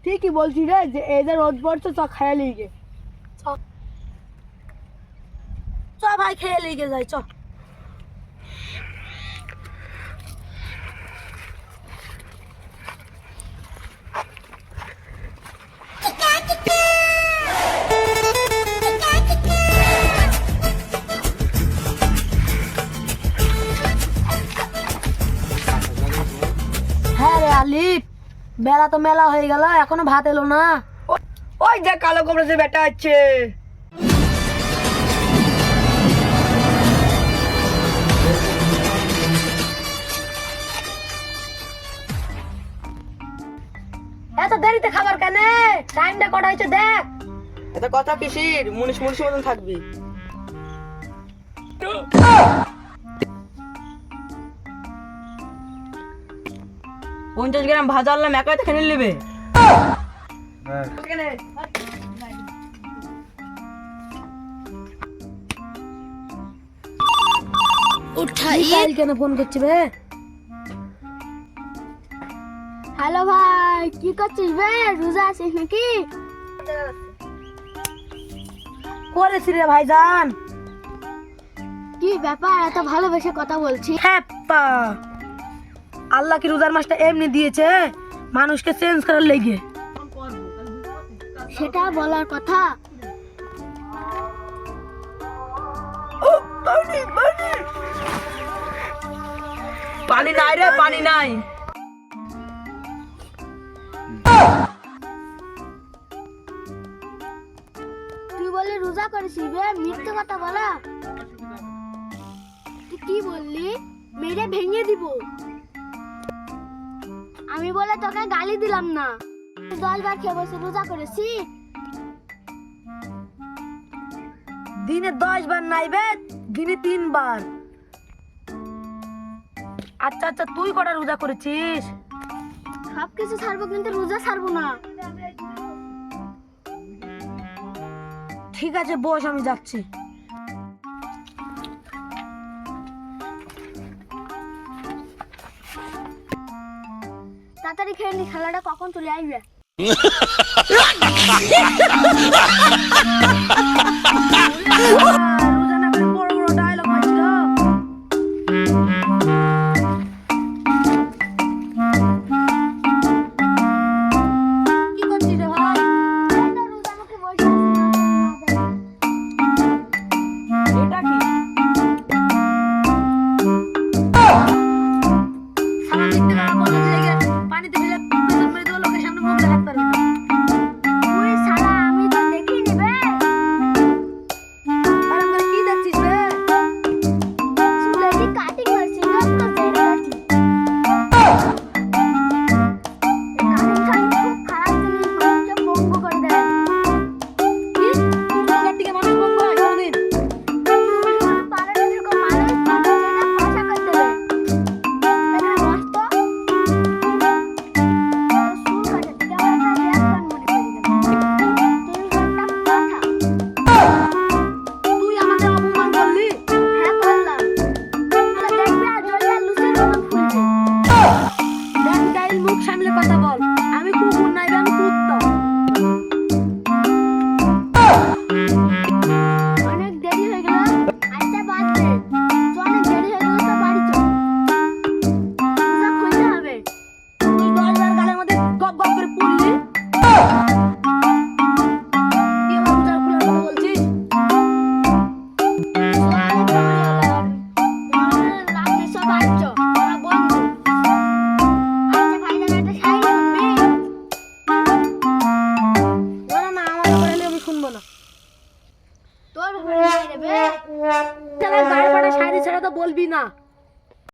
ঠিকই বলছি রে, যে এদের রোদ পড়ছে, চ খেয়ে লিগে চ ভাই, খেয়ে লিগে যাই চ। হ্যাঁ রে আলিফ, বেলা তো মেলা হয়ে গেল, এখনো ভাত এলো না। ওই যে কালো কোমরে যে বেটা আছে, এত দেরিতে খাবার কেন? টাইমটা কটা হয়েছে দেখ। এত কথা কিসির? মুনিশ মুনিশ মতন থাকবি। 50 গ্রাম ভাজা আনলাম, একাই তো খেয়ে নেবে। মিসাইল কেন ফোন করছি বে? হ্যালো ভাই, কি করছিস বে? রোজা আছিস নাকি? করেছি রে ভাইজান। কি ব্যাপার, এত ভালোবেসে কথা বলছি? হ্যাপা, আল্লাহ কি রোজার মাসটা এমনি দিয়েছে মানুষকে চেঞ্জ করার লেগে? সেটা বলার কথা। পানি নাই রে, পানি নাই। তুই বলে রোজা করেছিস বে, মিথ্যে কথা বলা। তুই কি বললি? মেরে ভেঙে দিব। আমি বলে তোকে গালি দিলাম না। 10 বার খেয়ে বসে রোজা করেছি। দিনে 10 বার নাই বে, দিনে 3 বার। আচ্ছা আচ্ছা, তুই কটা রোজা করেছিস? সবকিছু ছাড়বো, কিন্তু রোজা ছাড়বো না। ঠিক আছে বস, আমি যাচ্ছি। তাড়াতাড়ি খেয়ে নি, খেলাটা কখন চলে আসবে? রোজা না করে বড় বড় ডায়লগ মারছিল। কি করছিস রে ভাই? রোজা মুখে বসে এটা কি? সামাজিক থেকে বলে দিলে পানিতে ফেলে পেছন মেরে দেবো, লোকের সামনে মুখ দেখাতে পারবে না। তুই শালা, আমি তো দেখিনি বে। আর আমরা কি দেখছিস বে? চুলেরই কাটিং করছিস না তো জেনে রাখি। এই কাটিং খুব খারাপ জিনিস, মানুষকে পঙ্গু করে দেয়। কি? চুলের দিকে মানুষ পঙ্গু হয় কোনদিন? পারে না এরকম মানুষ, যেটা ভাষা করতে দেবে। এখানে বস তো। তুই আমাকে অপমান করলি? হ্যাঁ করলাম। দেখবি আর জলটা লুচের মতো ফুলবে। দেখ গাইল, মুখ সামলে কথা বল। আমি কুকুর নাই, আমি কুত্তা। অনেক দেরি হয়ে গেল, আচ্ছা বাদ দে। অনেক দেরি হয়ে গেল, তো বাড়ি চল। রোজা খুলতে হবে। তুই 10 বার গালের মধ্যে গপ গপ করে পড়লি। তুই আমার রোজা খোলার কথা বলছিস? রাত্রে সব আসছ, আমরা বন্ধু। আচ্ছা ভাইজান, একটা শাড়ি শুনবি? না না, আমার ব্যাপারে আমি শুনবো না। তোর ব্যাপারে রে বে, গাড়ি পাটা শাড়ি ছাড়া তো বলবি না।